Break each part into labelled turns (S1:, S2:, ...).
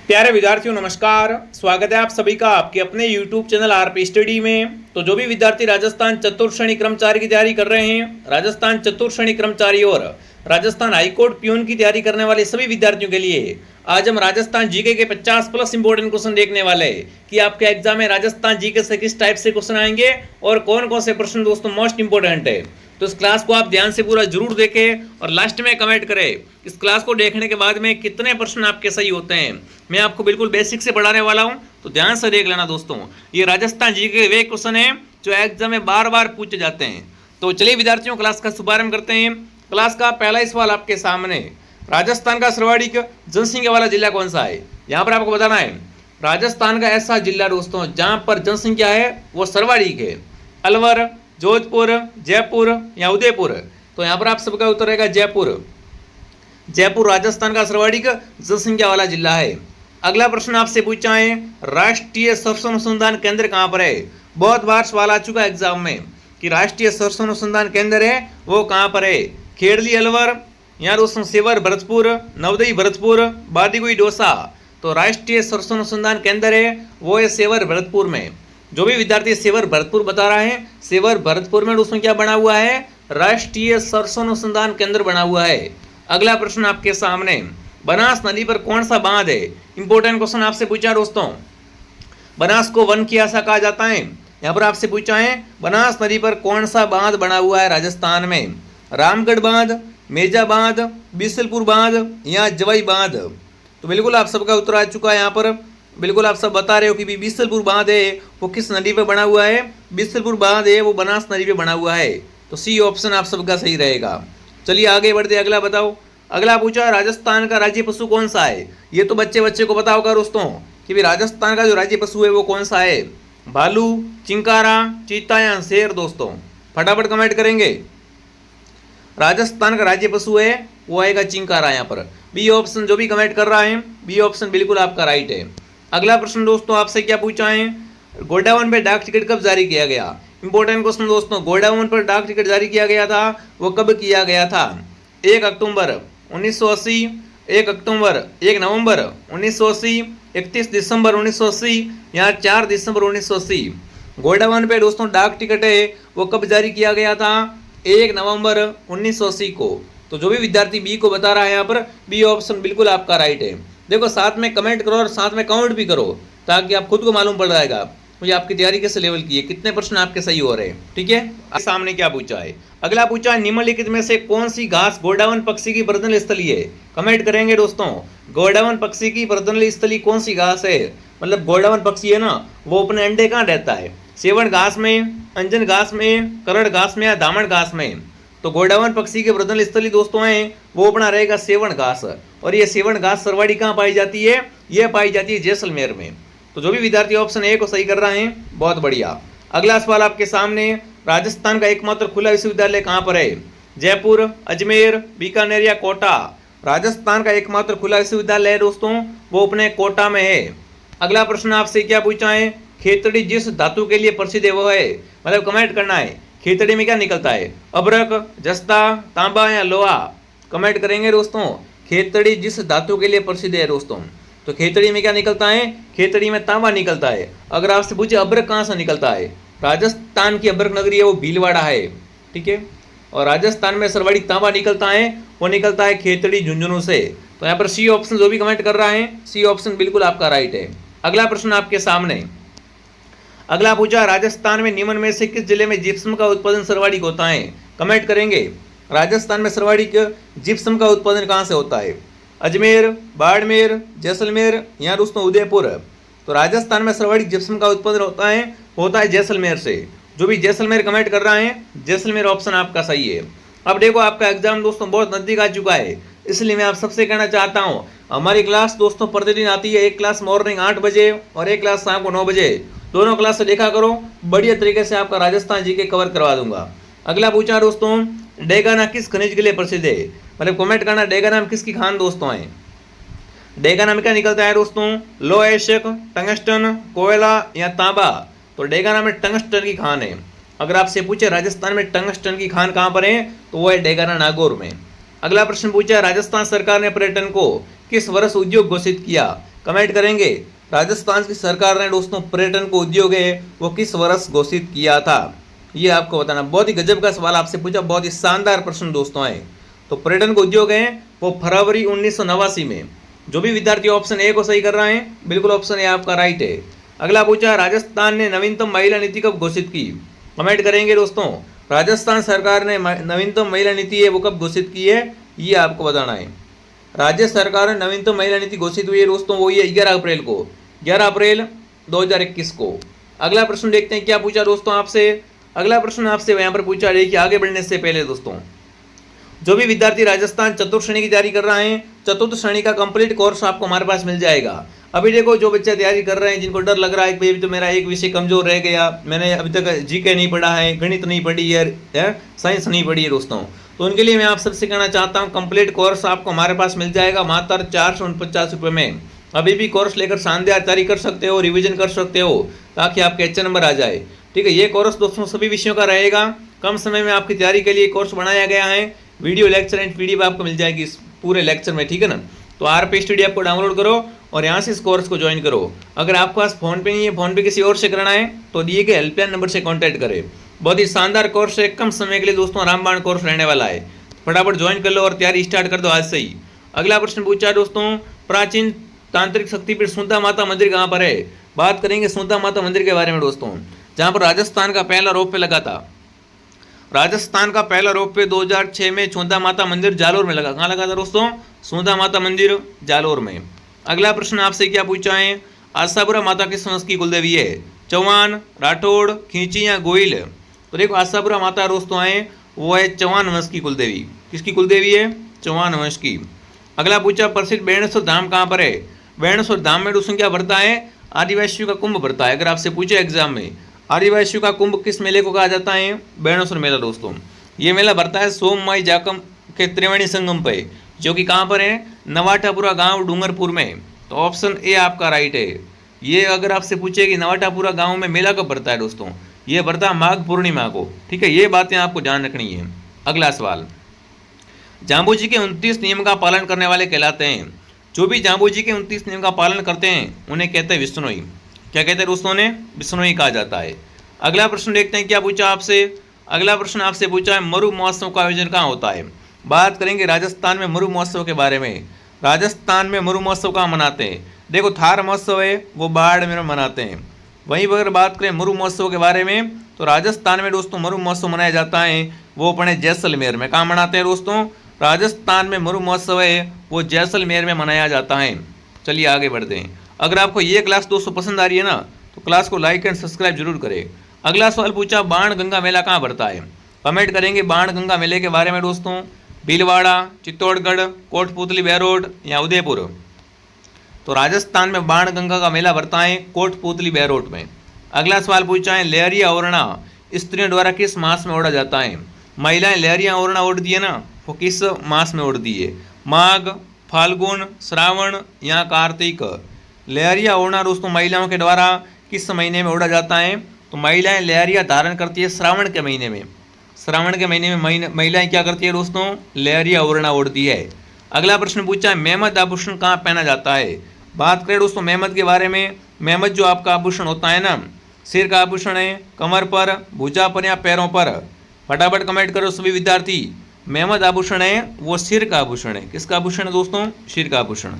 S1: प्यारे विद्यार्थियों नमस्कार। स्वागत है आप सभी का आपके अपने YouTube चैनल आरपी स्टडी में। तो जो भी विद्यार्थी राजस्थान चतुर्थ श्रेणी कर्मचारी की तैयारी कर रहे हैं, राजस्थान चतुर्थ श्रेणी कर्मचारी और राजस्थान हाईकोर्ट प्यून की तैयारी करने वाले सभी विद्यार्थियों के लिए आज हम राजस्थान जीके के 50+ इंपोर्टेंट क्वेश्चन देखने वाले हैं कि आपके एग्जाम में राजस्थान जीके से किस टाइप से क्वेश्चन आएंगे और कौन कौन से प्रश्न दोस्तों मोस्ट इंपोर्टेंट है। तो इस क्लास को आप ध्यान से पूरा जरूर देखें और लास्ट में कमेंट करें इस क्लास को देखने के बाद में कितने प्रश्न आपके सही होते हैं। मैं आपको बिल्कुल बेसिक से पढ़ाने वाला हूं, तो ध्यान से देख लेना दोस्तों। ये राजस्थान जीके के वे क्वेश्चन हैं जो एग्जाम में बार बार पूछे जाते हैं। तो चलिए विद्यार्थियों क्लास का शुभारंभ करते हैं। क्लास का पहला ही सवाल आपके सामने, राजस्थान का सर्वाधिक जनसंख्या वाला जिला कौन सा है। यहाँ पर आपको बताना है राजस्थान का ऐसा जिला दोस्तों जहां पर जनसंख्या है वो सर्वाधिक है। अलवर, जोधपुर, जयपुर या उदयपुर। तो यहाँ पर आप सबका उत्तर रहेगा जयपुर। जयपुर राजस्थान का सर्वाधिक जनसंख्या वाला जिला है। अगला प्रश्न आपसे पूछा है राष्ट्रीय सरसों अनुसंधान केंद्र कहाँ पर है। बहुत बार सवाल आ चुका है एग्जाम में कि राष्ट्रीय सरसों अनुसंधान केंद्र है वो कहाँ पर है। खेड़ली अलवर, यहाँ दोस्तों सेवर भरतपुर, नवदई भरतपुर, बादीगुई डोसा। तो राष्ट्रीय सरसों अनुसंधान केंद्र है वो है सेवर भरतपुर में। जो भी विद्यार्थी सेवर भरतपुर बता रहा है, सेवर भरतपुर में दोस्तों क्या बना हुआ है, राष्ट्रीय सरसों अनुसंधान केंद्र बना हुआ है। अगला प्रश्न आपके सामने, बनास नदी पर कौन सा बांध है। इंपोर्टेंट क्वेश्चन आपसे पूछा दोस्तों। बनास को वन की आशा कहा जाता है। यहाँ पर आपसे पूछा है बनास नदी पर कौन सा बांध बना हुआ है राजस्थान में। रामगढ़ बांध, मेजा बांध, बिसलपुर बांध या जवाई बांध। तो बिल्कुल आप सबका उत्तर आ चुका है। यहाँ पर बिल्कुल आप सब बता रहे हो कि बिसलपुर बांध है वो किस नदी पे बना हुआ है। बिसलपुर बांध है वो बनास नदी पे बना हुआ है। तो सी ऑप्शन आप सबका सही रहेगा। चलिए आगे बढ़ते, अगला बताओ। अगला पूछा राजस्थान का राज्य पशु कौन सा है। ये तो बच्चे को पता होगा दोस्तों कि भाई राजस्थान का जो राज्य पशु है वो कौन सा है। भालू, चिंकारा, चीता या शेर। दोस्तों फटाफट कमेंट करेंगे। राजस्थान का राज्य पशु है वो आएगा चिंकारा। यहाँ पर बी ऑप्शन जो भी कमेंट कर रहा है, बी ऑप्शन बिल्कुल आपका राइट है। अगला प्रश्न दोस्तों आपसे क्या पूछा है, गोडाउन पे डाक टिकट कब जारी किया गया। इंपोर्टेंट क्वेश्चन दोस्तों, गोडाउन पर डाक टिकट जारी किया गया था वो कब किया गया था। 1 अक्टूबर 1980, 1 अक्टूबर 1 नवंबर 1980, 31 दिसंबर 1980 या 4 दिसंबर 1980। गोडाउन पे दोस्तों डाक टिकट है वो कब जारी किया गया था, 1 नवंबर 1980 को। तो जो भी विद्यार्थी बी को बता रहा है यहाँ पर बी ऑप्शन बिल्कुल आपका राइट है। देखो साथ में कमेंट करो और साथ में काउंट भी करो ताकि आप खुद को मालूम पड़ जाएगा मुझे आपकी तैयारी किस लेवल की है, कितने प्रश्न आपके सही हो रहे हैं। ठीक है, सामने क्या पूछा है। अगला पूछा है निम्नलिखित में से कौन सी घास गोडाउन पक्षी की प्रजनन स्थली है। कमेंट करेंगे दोस्तों, गोडाउन पक्षी की प्रजनन स्थली कौन सी घास है। मतलब गोडाउन पक्षी है ना वो अपने अंडे कहाँ रहता है, सेवण घास में, अंजन घास में, करड़ घास में या दामन घास में। तो गोडाउन पक्षी के प्रजनन स्थली दोस्तों है वो अपना रहेगा सेवण घास। और ये सेवण घास सर्वाधिक कहाँ पाई जाती है, ये पाई जाती है जैसलमेर में। तो जो भी विद्यार्थी ऑप्शन ए को सही कर रहा है बहुत बढ़िया। अगला सवाल आपके सामने, राजस्थान का एकमात्र खुला विश्वविद्यालय कहाँ पर है। जयपुर, अजमेर, बीकानेर या कोटा। राजस्थान का एकमात्र खुला विश्वविद्यालय है दोस्तों वो अपने कोटा में है। अगला प्रश्न आपसे क्या पूछा है, खेतड़ी जिस धातु के लिए प्रसिद्ध है वो है। मतलब कमेंट करना है खेतड़ी में क्या निकलता है, अभ्रक, जस्ता, तांबा या लोहा। कमेंट करेंगे दोस्तों, खेतड़ी जिस धातु के लिए प्रसिद्ध है दोस्तों। तो खेतड़ी में क्या निकलता है, खेतड़ी में तांबा निकलता है। अगर आपसे पूछे अभ्रक कहाँ से निकलता है, राजस्थान की अभ्रक नगरी है वो भीलवाड़ा है। ठीक है, और राजस्थान में सर्वाधिक तांबा निकलता है वो निकलता है खेतड़ी झुंझुनू से। तो यहाँ पर सी ऑप्शन जो भी कमेंट कर रहा है सी ऑप्शन बिल्कुल आपका राइट है। अगला प्रश्न आपके सामने, अगला पूछा राजस्थान में निम्न में से किस जिले में जिप्सम का उत्पादन सर्वाधिक होता है। कमेंट करेंगे राजस्थान में सर्वाधिक जिप्सम का उत्पादन कहाँ से होता है, अजमेर, बाड़मेर, जैसलमेर या दोस्तों उदयपुर। तो राजस्थान में सर्वाधिक जिप्सम का उत्पादन होता है जैसलमेर से। जो भी जैसलमेर कमेंट कर रहा है जैसलमेर ऑप्शन आपका सही है। अब देखो आपका एग्जाम दोस्तों बहुत नजदीक आ चुका है, इसलिए मैं आप सबसे कहना चाहता हूँ हमारी क्लास दोस्तों प्रतिदिन आती है। एक क्लास मॉर्निंग 8 बजे और एक क्लास शाम को 9 बजे। दोनों क्लास से देखा करो, बढ़िया तरीके से आपका राजस्थान जीके कवर करवा दूंगा। अगला पूछा दोस्तों, डेगाना किस खनिज के लिए प्रसिद्ध है। मतलब कमेंट करना डेगाना में किसकी खान दोस्तों है। डेगाना में क्या निकलता है दोस्तों, लो एशक, टंगस्टन, कोयला या तांबा। तो डेगाना में टंगस्टन की खान है। अगर आपसे पूछे राजस्थान में टंगस्टन की खान कहाँ पर है तो वो है डेगाना नागौर में। अगला प्रश्न पूछा राजस्थान सरकार ने पर्यटन को किस वर्ष उद्योग घोषित किया। कमेंट करेंगे राजस्थान की सरकार ने दोस्तों पर्यटन को उद्योग है वो किस वर्ष घोषित किया था, ये आपको बताना। बहुत ही गजब का सवाल आपसे पूछा, बहुत ही शानदार प्रश्न दोस्तों है। तो पर्यटन को उद्योग है वो फरवरी 1989 में। जो भी विद्यार्थी ऑप्शन ए को सही कर रहा है बिल्कुल ऑप्शन ए आपका राइट है। अगला पूछा राजस्थान ने नवीनतम महिला नीति कब घोषित की, कमेंट करेंगे दोस्तों राजस्थान सरकार ने नवीनतम महिला नीति है वो कब घोषित की है, ये आपको बताना है। राज्य सरकार ने नवीनतम महिला नीति घोषित हुई है दोस्तों, वो ये 11 अप्रैल को, 11 अप्रैल 2021 को। अगला प्रश्न देखते हैं क्या पूछा दोस्तों आपसे। अगला प्रश्न आपसे यहाँ पर पूछा है कि आगे बढ़ने से पहले दोस्तों जो भी विद्यार्थी राजस्थान चतुर्थ श्रेणी की तैयारी कर रहा है, चतुर्थ श्रेणी का कंप्लीट कोर्स आपको हमारे पास मिल जाएगा। अभी देखो जो बच्चे तैयारी कर रहे हैं जिनको डर लग रहा है कि भाई तो मेरा एक विषय कमजोर रह गया, मैंने अभी तक जीके नहीं पढ़ा है, गणित नहीं पढ़ी है, साइंस नहीं पढ़ी है दोस्तों, तो उनके लिए मैं आप सबसे कहना चाहता हूँ कंप्लीट कोर्स आपको हमारे पास मिल जाएगा मात्र 449 रुपये में। अभी भी कोर्स लेकर शानदार तैयारी कर सकते हो, रिवीजन कर सकते हो ताकि आपके अच्छे नंबर आ जाए। ठीक है, ये कोर्स दोस्तों सभी विषयों का रहेगा, कम समय में आपकी तैयारी के लिए कोर्स बनाया गया है। वीडियो लेक्चर एंड पीडीएफ आपको मिल जाएगी इस पूरे लेक्चर में, ठीक है ना। तो RP स्टडी ऐप को डाउनलोड करो और यहाँ से इस कोर्स को ज्वाइन करो। अगर आपके पास फोन पे नहीं है, फोन पे किसी और से करना है तो दिए गए हेल्पलाइन नंबर से कॉन्टैक्ट करें। बहुत ही शानदार कोर्स है, कम समय के लिए दोस्तों रामबाण कोर्स रहने वाला है। फटाफट ज्वाइन कर लो और तैयारी स्टार्ट कर दो आज से ही। अगला प्रश्न पूछा है दोस्तों प्राचीन तांत्रिक शक्तिपीठ सुंदा माता मंदिर कहाँ पर है। बात करेंगे सुंदा माता मंदिर के बारे में दोस्तों, जहाँ पर राजस्थान का पहला रोप पे लगा था। राजस्थान का पहला रोप पे 2006 में सुंदा माता मंदिर जालोर में लगा। कहाँ लगा था दोस्तों? सुंदा माता मंदिर जालोर में। अगला प्रश्न आपसे क्या पूछा है, आशापुरा माता किस वंश की कुलदेवी है, चौहान, राठौड़, खींची या गोइल। तो देखो आशापुरा माता दोस्तों है वो है चौहान वंश की कुलदेवी। किसकी कुलदेवी है? चौहान वंश की। अगला पूछा प्रसिद्ध बेणेश्वर धाम कहाँ पर है। बेणेश्वर धाम में दोस्तों क्या भरता है? आदिवासियों का कुंभ भरता है। अगर आपसे पूछे एग्जाम में आदिवासियों का कुंभ किस मेले को कहा जाता है? बेणेश्वर मेला दोस्तों। ये मेला भरता है सोम माई जाकम के त्रिवेणी संगम पे, जो कि कहाँ पर है? नवाटापुरा गांव डूंगरपुर में। तो ऑप्शन ए आपका राइट है। ये अगर आपसे पूछे कि नवाटापुरा गांव में मेला कब भरता है दोस्तों, ये भरता है माघ पूर्णिमा को। ठीक है, ये बातें आपको ध्यान रखनी है। अगला सवाल, जाम्बू जी के 29 नियम का पालन करने वाले कहलाते हैं। जो भी जाम्बू जी के 29 नियम का पालन करते हैं उन्हें कहते हैं विष्णोई। क्या कहते हैं दोस्तों ने? विष्णोई कहा जाता है। अगला प्रश्न देखते हैं क्या पूछा आपसे। अगला प्रश्न आपसे पूछा है मरु महोत्सव का आयोजन कहाँ होता है। बात करेंगे राजस्थान में मरु महोत्सव के बारे में। राजस्थान में मरु महोत्सव कहाँ मनाते हैं? देखो थार महोत्सव है वो बाड़मेर में मनाते हैं। वहीं अगर बात करें मरु महोत्सव के बारे में तो राजस्थान में दोस्तों मरु महोत्सव मनाया जाता है वो अपने जैसलमेर में। कहाँ मनाते हैं दोस्तों? राजस्थान में मरु महोत्सव है वो जैसलमेर में मनाया जाता है। चलिए आगे बढ़ते हैं। अगर आपको ये क्लास दोस्तों पसंद आ रही है ना तो क्लास को लाइक एंड सब्सक्राइब जरूर करें। अगला सवाल पूछा बाण गंगा मेला कहाँ भरता है। कमेंट करेंगे बाण गंगा मेले के बारे में दोस्तों, भीलवाड़ा, चित्तौड़गढ़, कोटपुतली बहरोड या उदयपुर। तो राजस्थान में बाण गंगा का मेला भरता है कोटपुतली बहरोड में। अगला सवाल पूछा है लहरिया ओढ़ना स्त्रियों द्वारा किस मास में ओढ़ा जाता है। महिलाएं लहरिया ओढ़ना ओढ़ती है ना, वो किस मास में ओढ़ती है? माघ, फाल्गुन, श्रावण या कार्तिक। लहरिया ओढ़ना दोस्तों महिलाओं के द्वारा किस महीने में ओढ़ा जाता है? तो महिलाएं लहरिया धारण करती है श्रावण के महीने में। श्रावण के महीने में महिलाएं क्या करती है दोस्तों? लहरिया ओढ़ना ओढ़ती है। अगला प्रश्न पूछा है मेहमद आभूषण कहाँ पहना जाता है। बात करें दोस्तों मेहमद के बारे में, मेहमद जो आपका आभूषण होता है ना, सिर का आभूषण है, कमर पर, भुजा पर या पैरों पर। फटाफट कमेंट करो सभी विद्यार्थी। मेहमद आभूषण है वो सिर का आभूषण है। किसका आभूषण है दोस्तों? सिर का आभूषण।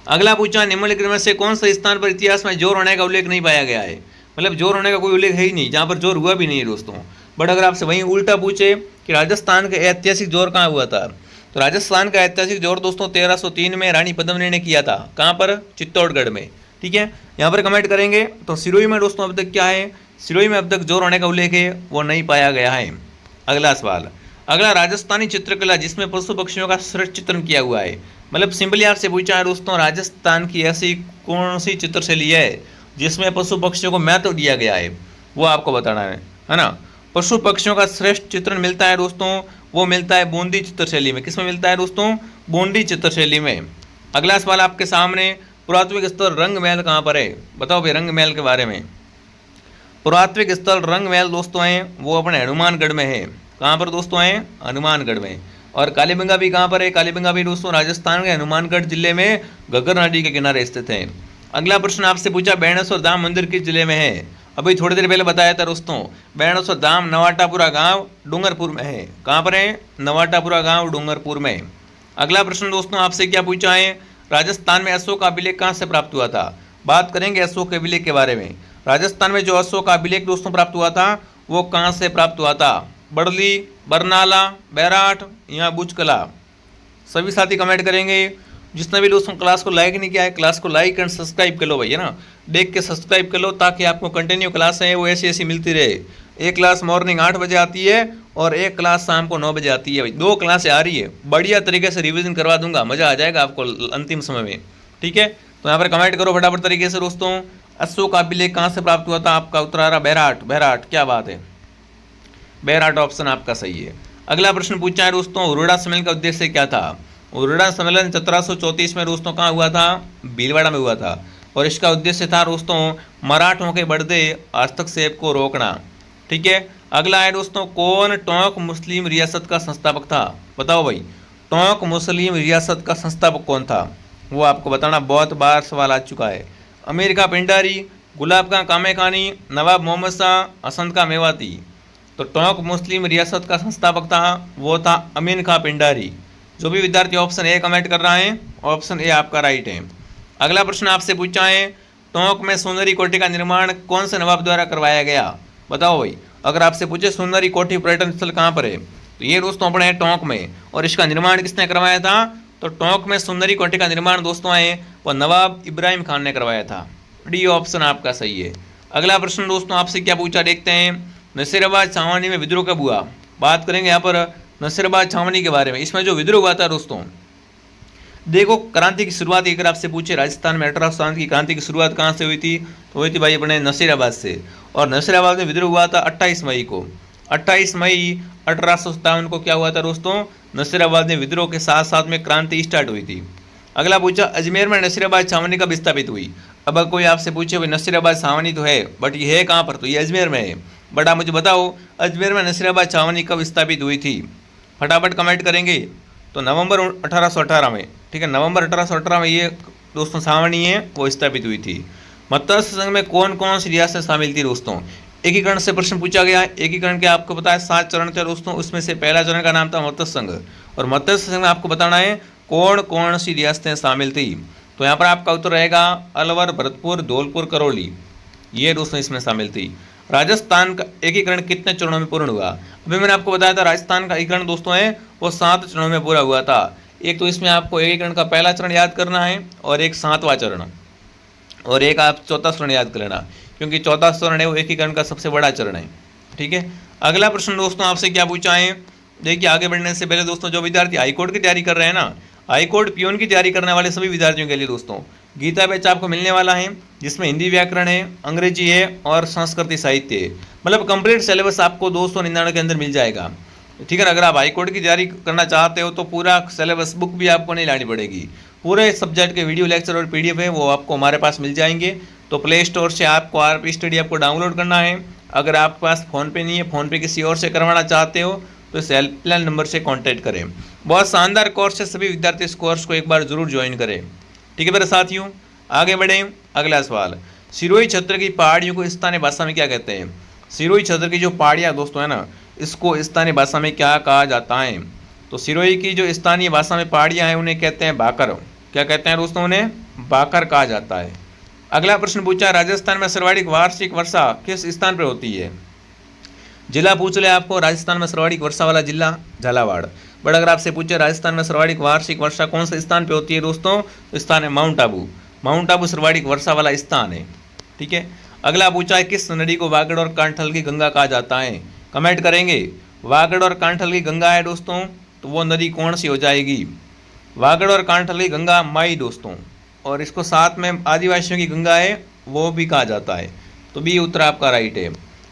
S1: अगला पूछा निम्नलिखित में से कौन सा स्थान पर इतिहास में जोर होने का उल्लेख नहीं पाया गया है। मतलब जोर होने का कोई उल्लेख है ही नहीं, जहाँ पर जोर हुआ भी नहीं है दोस्तों। बट अगर आपसे वहीं उल्टा पूछे कि राजस्थान का ऐतिहासिक जोर कहाँ हुआ था, तो राजस्थान का ऐतिहासिक जोर दोस्तों 1303 में रानी पद्मिनी ने किया था। कहाँ पर? चित्तौड़गढ़ में। ठीक है, यहाँ पर कमेंट करेंगे। तो सिरोही में दोस्तों अब तक क्या है? सिरोही में अब तक जोर होने का उल्लेख है वो नहीं पाया गया है। अगला सवाल, अगला राजस्थानी चित्रकला जिसमें पशु पक्षियों का श्रेष्ठ चित्रण किया हुआ है। मतलब सिंपली आपसे पूछा है दोस्तों राजस्थान की ऐसी कौन सी चित्रशैली है जिसमें पशु पक्षियों को महत्व दिया गया है, वो आपको बताना है ना। पशु पक्षियों का श्रेष्ठ चित्रण मिलता है दोस्तों, वो मिलता है बूंदी चित्रशैली में। किसमें मिलता है दोस्तों? बूंदी चित्रशैली में। अगला सवाल आपके सामने, पुरातात्विक स्थल रंग महल कहाँ पर है। बताओ भाई रंग महल के बारे में। पुरातात्विक स्थल रंग महल दोस्तों हैं वो अपने हनुमानगढ़ में है। कहाँ पर दोस्तों हैं? हनुमानगढ़ में। और कालीबंगा भी कहाँ पर है? कालीबंगा भी दोस्तों राजस्थान के हनुमानगढ़ जिले में घग्गर नदी के किनारे स्थित है। अगला प्रश्न आपसे पूछा बेणेश्वर धाम मंदिर किस जिले में है? अभी थोड़ी देर पहले बताया था दोस्तों, बेणेश्वर धाम नवाटापुरा गांव डूंगरपुर में है। कहाँ पर है? नवाटापुरा गांव डूंगरपुर में। अगला प्रश्न दोस्तों आपसे क्या पूछा है? राजस्थान में अशोक का अभिलेख कहाँ से प्राप्त हुआ था? बात करेंगे अशोक के अभिलेख के बारे में। राजस्थान में जो अशोक का अभिलेख दोस्तों प्राप्त हुआ था वो कहाँ से प्राप्त हुआ था? बड़ली, बरनाला, बैराठ या बुचकला? सभी साथी कमेंट करेंगे। जिसने भी दोस्तों क्लास को लाइक नहीं किया है, क्लास को लाइक एंड सब्सक्राइब कर लो भैया ना, देख के सब्सक्राइब कर लो ताकि आपको कंटिन्यू क्लास है वो ऐसी ऐसी मिलती रहे। एक क्लास मॉर्निंग 8 बजे आती है और एक क्लास शाम को 9 बजे आती है भाई, 2 क्लासें आ रही है। बढ़िया तरीके से रिवीजन करवा दूंगा, मज़ा आ जाएगा आपको अंतिम समय में। ठीक है, तो यहाँ पर कमेंट करो फटाफट तरीके से दोस्तों। अशोक का अभिलेख कहाँ से प्राप्त हुआ था? आपका उत्तर आ रहा बैराठ। बैराठ, क्या बात है, बैराठ ऑप्शन आपका सही है। अगला प्रश्न पूछा है दोस्तों, हुर्राडा सम्मेलन का उद्देश्य क्या था? हुर्राडा सम्मेलन 1734 में दोस्तों कहाँ हुआ था? भीलवाड़ा में हुआ था। और इसका उद्देश्य था दोस्तों मराठों के बढ़ते हस्तक्षेप को रोकना। ठीक है, अगला है दोस्तों, कौन टोंक मुस्लिम रियासत का संस्थापक था? बताओ भाई, टोंक मुस्लिम रियासत का संस्थापक कौन था? वो आपको बताना, बहुत बार सवाल आ चुका है। अमीर खां पिंडारी, गुलाब खां कामेखानी, नवाब मोहम्मद शाह, हसन खां मेवाती? तो टोंक मुस्लिम रियासत का संस्थापक था वो था अमीर खां पिंडारी। जो भी विद्यार्थी ऑप्शन ए कमेंट कर रहा है, ऑप्शन ए आपका राइट है। अगला प्रश्न आपसे पूछा है, टोंक में सुंदरी कोठी का निर्माण कौन से नवाब द्वारा करवाया गया? बताओ भाई, अगर आपसे पूछे सुंदरी कोठी पर्यटन स्थल कहाँ पर है, तो ये दोस्तों अपने टोंक में। और इसका निर्माण किसने करवाया था? तो टोंक में सुंदरी कोठी का निर्माण दोस्तों है वो नवाब इब्राहिम खान ने करवाया था। डी ऑप्शन आपका सही है। अगला प्रश्न दोस्तों आपसे क्या पूछा देखते हैं, नसीराबाद छावनी में विद्रोह कब हुआ? बात करेंगे यहाँ पर नसीराबाद छावनी के बारे में। इसमें जो विद्रोह हुआ था दोस्तों, देखो क्रांति की शुरुआत अगर आपसे पूछे राजस्थान में 1807 की क्रांति की शुरुआत कहाँ से हुई थी, तो हुई थी भाई अपने नसीराबाद से। और नसीराबाद में विद्रोह हुआ था 28 मई को। 28 मई 1857 को क्या हुआ था दोस्तों? नसीराबाद में विद्रोह के साथ साथ में क्रांति स्टार्ट हुई थी। अगला पूछा, अजमेर में नसीराबाद छावनी कब स्थापित हुई? अब कोई आपसे पूछे भाई नसीराबाद छावनी तो है बट ये है कहाँ पर, तो ये अजमेर में है। बट आप मुझे बताओ अजमेर में नसीराबाद छावनी कब स्थापित हुई थी? फटाफट कमेंट करेंगे। तो नवंबर 1818 में। ठीक है, नवंबर 1818 में ये दोस्तों छावनी है वो स्थापित हुई थी। मत्स्य संघ में कौन कौन सी रियासतें शामिल थी दोस्तों? एकीकरण से प्रश्न पूछा गया है। एकीकरण के आपको पता है 7 चरण थे दोस्तों, उसमें से पहला चरण का नाम था मत्स्य संघ। और मत्स्य संघ में आपको बताना है कौन कौन सी रियासतें शामिल थी। तो यहाँ पर आपका उत्तर रहेगा अलवर, भरतपुर, धौलपुर, करौली, ये दोस्तों इसमें शामिल थी। राजस्थान का एकीकरण कितने चरणों में पूर्ण हुआ? अभी मैंने आपको बताया था राजस्थान का एकीकरण दोस्तों है वो 7 चरणों में पूरा हुआ था। एक तो इसमें आपको एकीकरण का पहला चरण याद करना है और एक 7वां चरण, और एक आप 4था चरण याद कर लेना, क्योंकि 4था चरण है वो एकीकरण का सबसे बड़ा चरण है। ठीक है, अगला प्रश्न दोस्तों आपसे क्या पूछा है? देखिए आगे बढ़ने से पहले दोस्तों जो विद्यार्थी हाईकोर्ट की तैयारी कर रहे हैं ना, हाईकोर्ट पियून की तैयारी करने वाले सभी विद्यार्थियों के लिए दोस्तों गीता बैच आपको मिलने वाला है, जिसमें हिंदी व्याकरण है, अंग्रेजी है और संस्कृति साहित्य है। मतलब कंप्लीट सिलेबस आपको 299 के अंदर मिल जाएगा। ठीक है ना, अगर आप हाईकोर्ट की तैयारी करना चाहते हो तो पूरा सिलेबस बुक भी आपको नहीं लानी पड़ेगी। पूरे सब्जेक्ट के वीडियो लेक्चर और PDF है वो आपको हमारे पास मिल जाएंगे। तो प्ले स्टोर से आपको RP स्टडी आपको डाउनलोड करना है। अगर आपके पास फ़ोनपे नहीं है, फ़ोनपे किसी और से करवाना चाहते हो तो इस हेल्पलाइन नंबर से कॉन्टैक्ट करें। बहुत शानदार कोर्स है, सभी विद्यार्थी इस कोर्स को एक बार जरूर ज्वाइन करें। ठीक है मेरे साथियों, आगे बढ़ें। अगला सवाल, सिरोही क्षेत्र की पहाड़ियों को स्थानीय भाषा में क्या कहते हैं? सिरोही क्षेत्र की जो पहाड़ियाँ दोस्तों है ना, इसको स्थानीय भाषा में क्या कहा जाता है? तो सिरोही की जो स्थानीय भाषा में पहाड़ियाँ हैं उन्हें कहते हैं बाकर। क्या कहते हैं दोस्तों? उन्हें बाकर कहा जाता है। अगला प्रश्न पूछा, राजस्थान में सर्वाधिक वार्षिक वर्षा किस स्थान पर होती है? जिला पूछ ले आपको, राजस्थान में सर्वाधिक वर्षा वाला जिला झालावाड़। बट अगर आपसे पूछे राजस्थान में सर्वाधिक वार्षिक वर्षा कौन से स्थान पे होती है दोस्तों, तो स्थान है माउंट आबू। माउंट आबू सर्वाधिक वर्षा वाला स्थान है। ठीक है, अगला पूछा है, किस नदी को वागड़ और कांठल की गंगा कहा जाता है? कमेंट करेंगे। वागड़ और कांठल की गंगा है दोस्तों, तो वो नदी कौन सी हो जाएगी? वागड़ और कांठल की गंगा माई दोस्तों, और इसको साथ में आदिवासियों की गंगा है वो भी कहा जाता है। तो बी उत्तर आपका राइट है।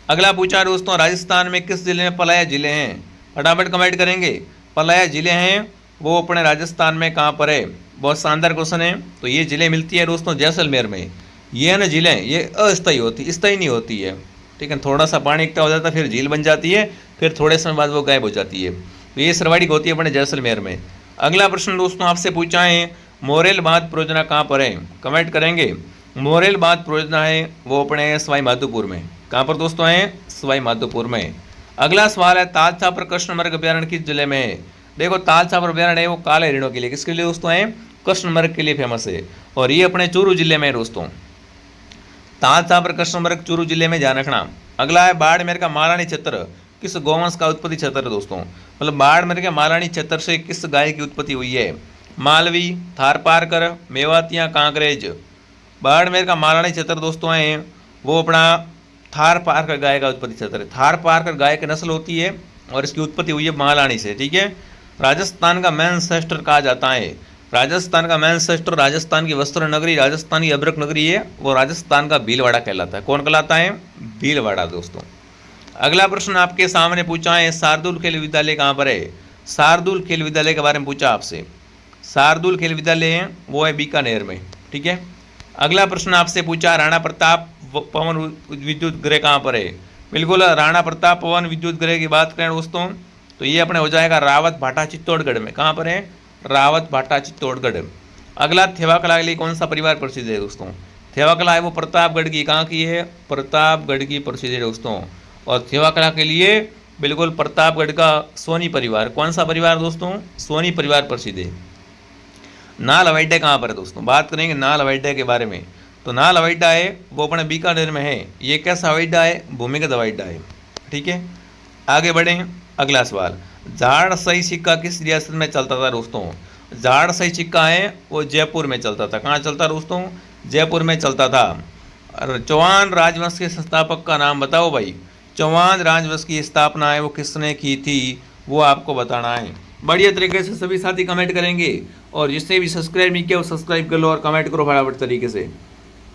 S1: अगला पूछा दोस्तों, राजस्थान में किस जिले में पलाया जिले हैं? फटाफट कमेंट करेंगे। पलाया जिले हैं वो अपने राजस्थान में कहाँ पर है? बहुत शानदार क्वेश्चन है। तो ये जिले मिलती है दोस्तों जैसलमेर में। ये है ना जिले, ये अस्थायी होती, स्थायी नहीं होती है। ठीक है, थोड़ा सा पानी इकट्ठा हो जाता है फिर झील बन जाती है, फिर थोड़े समय बाद वो गायब हो जाती है। तो ये सर्वाधिक होती है अपने जैसलमेर में। अगला प्रश्न दोस्तों आपसे पूछा है, मोरेल बांध परियोजना कहाँ पर है? कमेंट करेंगे। मोरेल बांध परियोजना है वो अपने सवाई माधोपुर में। कहाँ पर दोस्तों है? सवाई माधोपुर में। अगला सवाल है, ताल छापर कृष्णमृग अभ्यारण्य किस जिले में है? देखो ताल छापर अभ्यारण्य है वो काले हिरणों के लिए, किसके लिए दोस्तों है? कृष्णमृग के लिए फेमस है, और ये अपने चूरू जिले में है दोस्तों। ताल छापर कृष्णमृग चूरू जिले में, ध्यान रखना। अगला है, बाड़मेर का महारानी छत्र किस गौवंश का उत्पत्ति क्षेत्र है दोस्तों? मतलब बाड़मेर के महारानी छत्र से किस गाय की उत्पत्ति हुई है? मालवी, थारपारकर, मेवातिया, कांकरेज। बाड़मेर का महारानी छत्र दोस्तों है वो अपना थारपारकर गाय का उत्पत्ति क्षेत्र है। थारपारकर गाय की नस्ल होती है और इसकी उत्पत्ति हुई है महारानी से, ठीक है। राजस्थान का मैनचेस्टर कहा जाता है। राजस्थान का मैनचेस्टर, राजस्थान की वस्त्र नगरी, राजस्थान की अब्रक नगरी है वो राजस्थान का भीलवाड़ा कहलाता है। कौन कहलाता है? भीलवाड़ा दोस्तों। अगला प्रश्न आपके सामने पूछा है, शार्दुल खेल विद्यालय कहाँ पर है? शार्दुल खेल विद्यालय के बारे में पूछा आपसे। शार्दुल खेल विद्यालय है वो है बीकानेर में, ठीक है। अगला प्रश्न आपसे पूछा, राणा प्रताप पवन विद्युत गृह कहाँ पर है? बिल्कुल, राणा प्रताप पवन विद्युत गृह की बात करें दोस्तों तो ये अपने हो जाएगा रावत भाटा चित्तौड़गढ़ में। कहाँ पर है? रावत भाटा चित्तौड़गढ़। अगला, थेवाकला के लिए कौन सा परिवार प्रसिद्ध है दोस्तों? थेवाकला है वो प्रतापगढ़ की, कहाँ की है? प्रतापगढ़ की प्रसिद्ध है दोस्तों। और थेवाकला के लिए बिल्कुल प्रतापगढ़ का सोनी परिवार, कौन सा परिवार दोस्तों? सोनी परिवार प्रसिद्ध है। नाल हवाई अड्डा कहाँ पर है दोस्तों? बात करेंगे नाल हवाई अड्डा के बारे में। तो नाल हवाई अड्डा है वो अपने बीकानेर में है। ये कैसा हवाई अड्डा है? भूमिगत हवाई अड्डा है, ठीक है। आगे बढ़ें। अगला सवाल, झाड़ सही सिक्का किस रियासत में चलता था दोस्तों? झाड़ सही सिक्का है वो जयपुर में चलता था। कहाँ चलता दोस्तों? जयपुर में चलता था। चौहान राजवंश के संस्थापक का नाम बताओ भाई। चौहान राजवंश की स्थापना है वो किसने की थी वो आपको बताना है। बढ़िया तरीके से सभी साथी कमेंट करेंगे, और जिसने भी सब्सक्राइब नहीं किया वो सब्सक्राइब कर लो और कमेंट करो फटाफट तरीके से।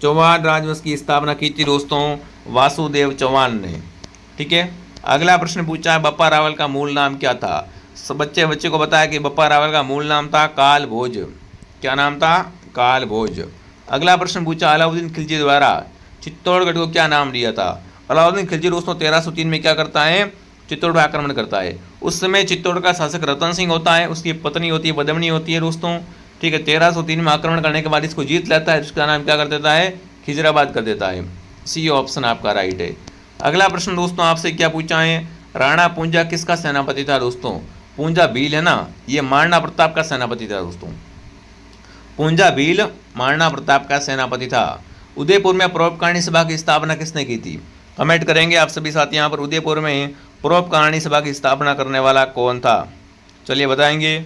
S1: चौहान राजवंश की स्थापना की थी दोस्तों वासुदेव चौहान ने, ठीक है। अगला प्रश्न पूछा है, बप्पा रावल का मूल नाम क्या था? सब बच्चे को बताया कि बप्पा रावल का मूल नाम था काल भोज। क्या नाम था? काल भोज। अगला प्रश्न पूछा, अलाउद्दीन खिलजी द्वारा चित्तौड़गढ़ को क्या नाम दिया था? अलाउद्दीन खिलजी दोस्तों 1303 में क्या करता है? चित्तौड़ पर आक्रमण करता है। उस समय चित्तौड़ का शासक रतन सिंह होता है, उसकी पत्नी होती है पद्मिनी होती है दोस्तों, ठीक है। 1303 में आक्रमण करने के बाद इसको जीत लेता है, उसका नाम क्या कर देता है? खिजराबाद कर देता है। सी ऑप्शन आपका राइट है। अगला प्रश्न दोस्तों आपसे क्या पूछा है, राणा पूंजा किसका सेनापति था दोस्तों? पूंजा भील है ना, ये महाराणा प्रताप का सेनापति था दोस्तों। पूंजा भील महाराणा प्रताप का सेनापति था। उदयपुर में परोपकारिणी सभा की स्थापना किसने की थी? कमेंट करेंगे आप सभी साथी। यहाँ पर उदयपुर में परोपकारिणी सभा की स्थापना करने वाला कौन था? चलिए बताएंगे।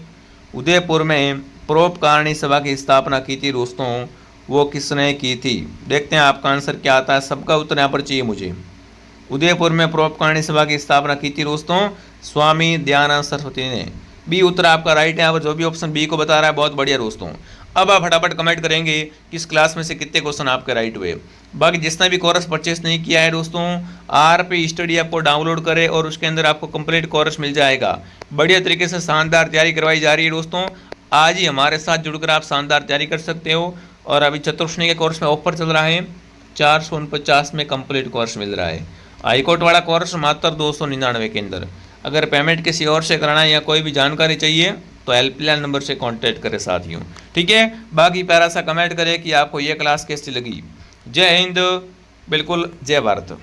S1: उदयपुर में परोपकारिणी सभा की स्थापना की थी दोस्तों, वो किसने की थी? देखते हैं आपका आंसर क्या आता है। सबका उत्तर यहाँ पर चाहिए मुझे। उदयपुर में परोपकारिणी सभा की स्थापना की थी दोस्तों स्वामी दयानंद सरस्वती ने। बी उत्तर आपका राइट है। यहाँ पर जो भी ऑप्शन बी को बता रहा है बहुत बढ़िया दोस्तों। अब आप फटाफट कमेंट करेंगे कि इस क्लास में से कितने क्वेश्चन आपके राइट हुए। बाकी जिसने भी कोर्स परचेस नहीं किया है दोस्तों, RP स्टडी ऐप को डाउनलोड करें और उसके अंदर आपको कंप्लीट कोर्स मिल जाएगा। बढ़िया तरीके से शानदार तैयारी करवाई जा रही है दोस्तों। आज ही हमारे साथ जुड़कर आप शानदार तैयारी कर सकते हो। और अभी चतुर्श्रेणी के कोर्स में ऑफर चल रहा है, 449 में कंप्लीट कोर्स मिल रहा है। हाईकोर्ट वाला कोर्स मात्र 299 के अंदर। अगर पेमेंट किसी और से कराना है या कोई भी जानकारी चाहिए तो हेल्पलाइन नंबर से कांटेक्ट करें साथियों, ठीक है। बाकी प्यारा सा कमेंट करें कि आपको ये क्लास कैसी लगी। जय हिंद, बिल्कुल जय भारत।